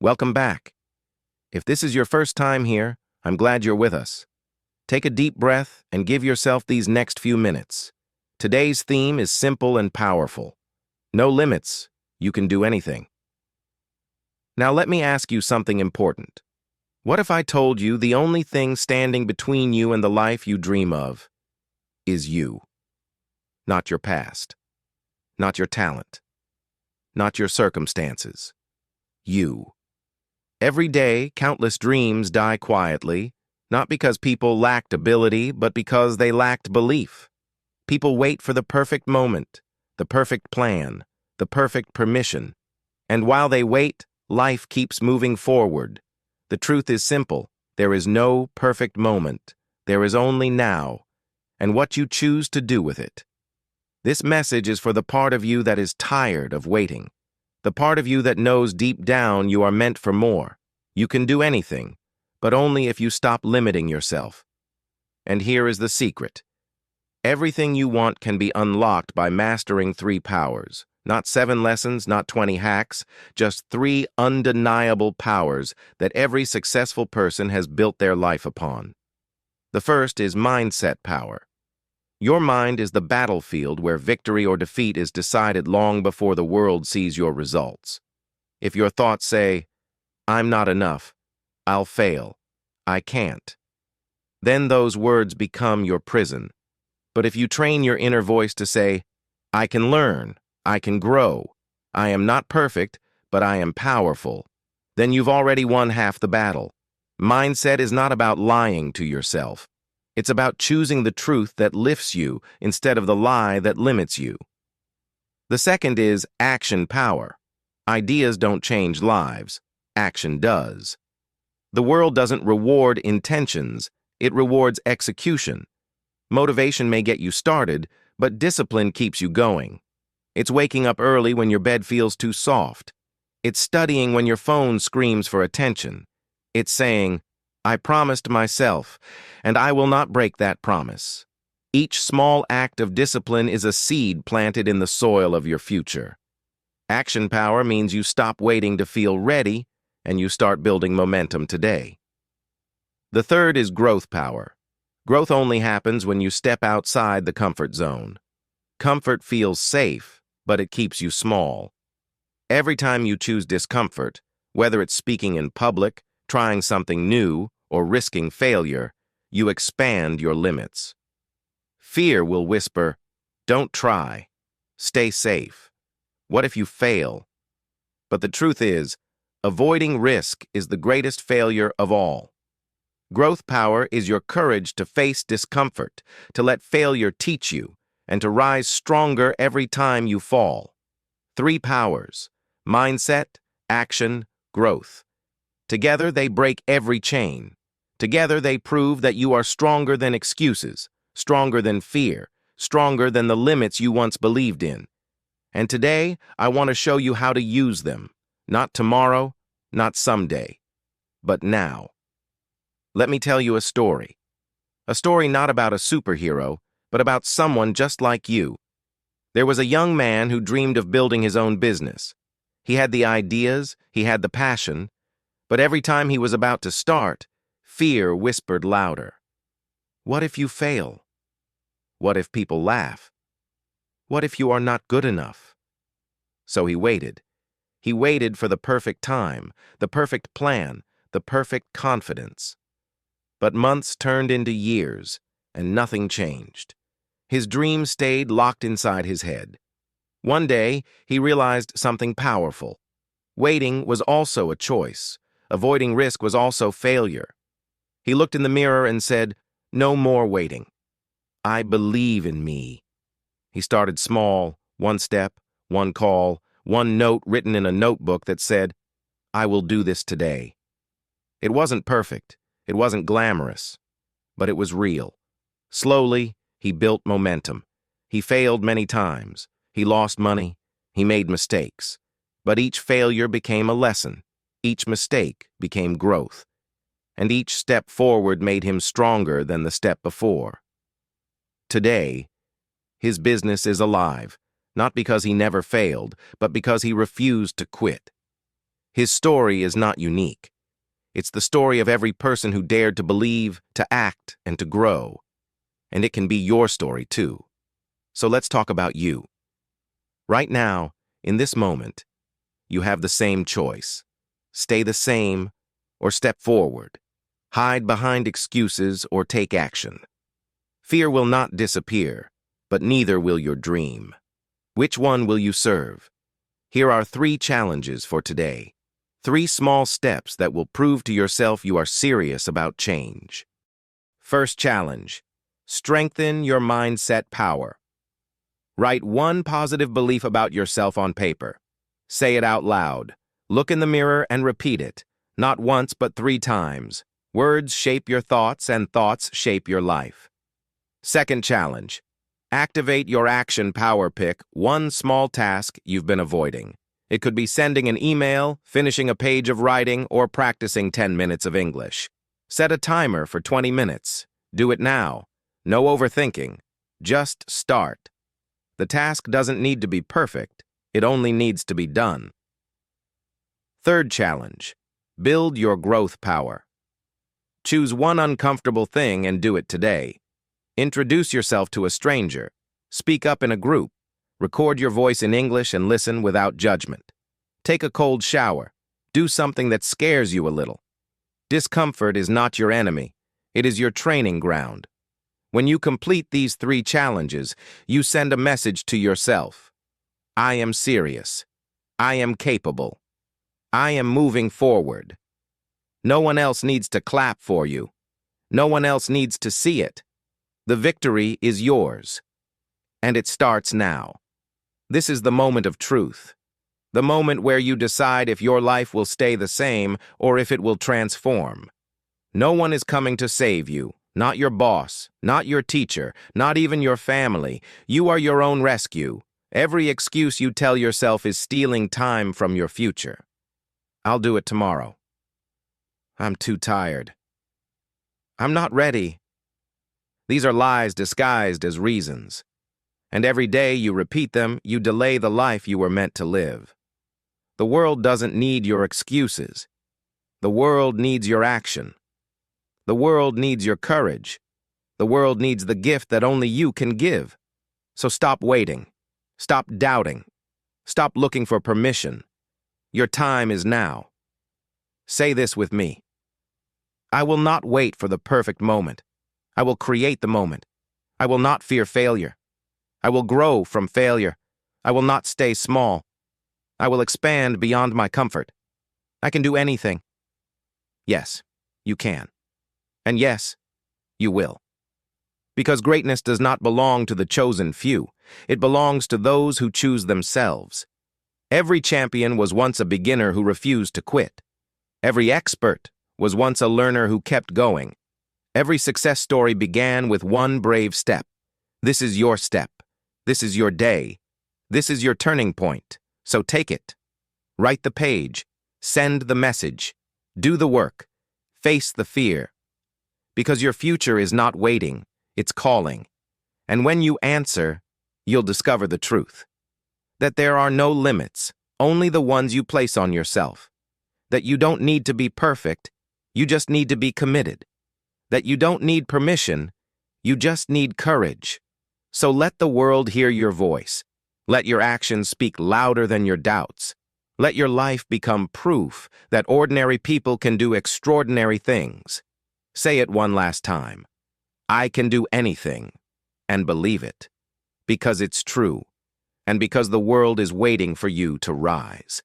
Welcome back. If this is your first time here, I'm glad you're with us. Take a deep breath and give yourself these next few minutes. Today's theme is simple and powerful. No limits. You can do anything. Now let me ask you something important. What if I told you the only thing standing between you and the life you dream of is you? Not your past. Not your talent. Not your circumstances. You. Every day, countless dreams die quietly, not because people lacked ability, but because they lacked belief. People wait for the perfect moment, the perfect plan, the perfect permission. And while they wait, life keeps moving forward. The truth is simple. There is no perfect moment. There is only now, and what you choose to do with it. This message is for the part of you that is tired of waiting. The part of you that knows deep down you are meant for more. You can do anything, but only if you stop limiting yourself. And here is the secret. Everything you want can be unlocked by mastering 3 powers. Not 7 lessons, not 20 hacks, just 3 undeniable powers that every successful person has built their life upon. The first is mindset power. Your mind is the battlefield where victory or defeat is decided long before the world sees your results. If your thoughts say, "I'm not enough, I'll fail, I can't," then those words become your prison. But if you train your inner voice to say, "I can learn, I can grow, I am not perfect, but I am powerful," then you've already won half the battle. Mindset is not about lying to yourself. It's about choosing the truth that lifts you instead of the lie that limits you. The second is action power. Ideas don't change lives. Action does. The world doesn't reward intentions. It rewards execution. Motivation may get you started, but discipline keeps you going. It's waking up early when your bed feels too soft. It's studying when your phone screams for attention. It's saying, "I promised myself, and I will not break that promise." Each small act of discipline is a seed planted in the soil of your future. Action power means you stop waiting to feel ready, and you start building momentum today. The third is growth power. Growth only happens when you step outside the comfort zone. Comfort feels safe, but it keeps you small. Every time you choose discomfort, whether it's speaking in public, trying something new, or risking failure, you expand your limits. Fear will whisper, "Don't try. Stay safe. What if you fail?" But the truth is, avoiding risk is the greatest failure of all. Growth power is your courage to face discomfort, to let failure teach you, and to rise stronger every time you fall. 3 powers: mindset, action, growth. Together they break every chain. Together they prove that you are stronger than excuses, stronger than fear, stronger than the limits you once believed in. And today, I want to show you how to use them. Not tomorrow, not someday, but now. Let me tell you a story. A story not about a superhero, but about someone just like you. There was a young man who dreamed of building his own business. He had the ideas, he had the passion, but every time he was about to start, fear whispered louder. What if you fail? What if people laugh? What if you are not good enough? So he waited. He waited for the perfect time, the perfect plan, the perfect confidence. But months turned into years, and nothing changed. His dream stayed locked inside his head. One day, he realized something powerful. Waiting was also a choice. Avoiding risk was also failure. He looked in the mirror and said, "No more waiting. I believe in me." He started small, 1 step, 1 call, 1 note written in a notebook that said, "I will do this today." It wasn't perfect. It wasn't glamorous. But it was real. Slowly, he built momentum. He failed many times. He lost money. He made mistakes. But each failure became a lesson. Each mistake became growth. And each step forward made him stronger than the step before. Today, his business is alive, not because he never failed, but because he refused to quit. His story is not unique. It's the story of every person who dared to believe, to act, and to grow. And it can be your story too. So let's talk about you. Right now, in this moment, you have the same choice. Stay the same or step forward. Hide behind excuses or take action. Fear will not disappear, but neither will your dream. Which one will you serve? Here are 3 challenges for today. 3 small steps that will prove to yourself you are serious about change. First challenge: strengthen your mindset power. Write 1 positive belief about yourself on paper. Say it out loud. Look in the mirror and repeat it, not once but 3 times. Words shape your thoughts and thoughts shape your life. Second challenge: activate your action power. Pick 1 small task you've been avoiding. It could be sending an email, finishing a page of writing, or practicing 10 minutes of English. Set a timer for 20 minutes. Do it now. No overthinking. Just start. The task doesn't need to be perfect. It only needs to be done. Third challenge: build your growth power. Choose 1 uncomfortable thing and do it today. Introduce yourself to a stranger. Speak up in a group. Record your voice in English and listen without judgment. Take a cold shower. Do something that scares you a little. Discomfort is not your enemy. It is your training ground. When you complete these 3 challenges, you send a message to yourself. I am serious. I am capable. I am moving forward. No one else needs to clap for you. No one else needs to see it. The victory is yours. And it starts now. This is the moment of truth. The moment where you decide if your life will stay the same or if it will transform. No one is coming to save you. Not your boss, not your teacher, not even your family. You are your own rescue. Every excuse you tell yourself is stealing time from your future. I'll do it tomorrow. I'm too tired. I'm not ready. These are lies disguised as reasons. And every day you repeat them, you delay the life you were meant to live. The world doesn't need your excuses. The world needs your action. The world needs your courage. The world needs the gift that only you can give. So stop waiting. Stop doubting. Stop looking for permission. Your time is now. Say this with me. I will not wait for the perfect moment. I will create the moment. I will not fear failure. I will grow from failure. I will not stay small. I will expand beyond my comfort. I can do anything. Yes, you can. And yes, you will. Because greatness does not belong to the chosen few. It belongs to those who choose themselves. Every champion was once a beginner who refused to quit. Every expert was once a learner who kept going. Every success story began with 1 brave step. This is your step. This is your day. This is your turning point. So take it. Write the page. Send the message. Do the work. Face the fear. Because your future is not waiting, it's calling. And when you answer, you'll discover the truth. That there are no limits, only the ones you place on yourself. That you don't need to be perfect, you just need to be committed. That you don't need permission, you just need courage. So let the world hear your voice. Let your actions speak louder than your doubts. Let your life become proof that ordinary people can do extraordinary things. Say it one last time. I can do anything, and believe it. Because it's true, and because the world is waiting for you to rise.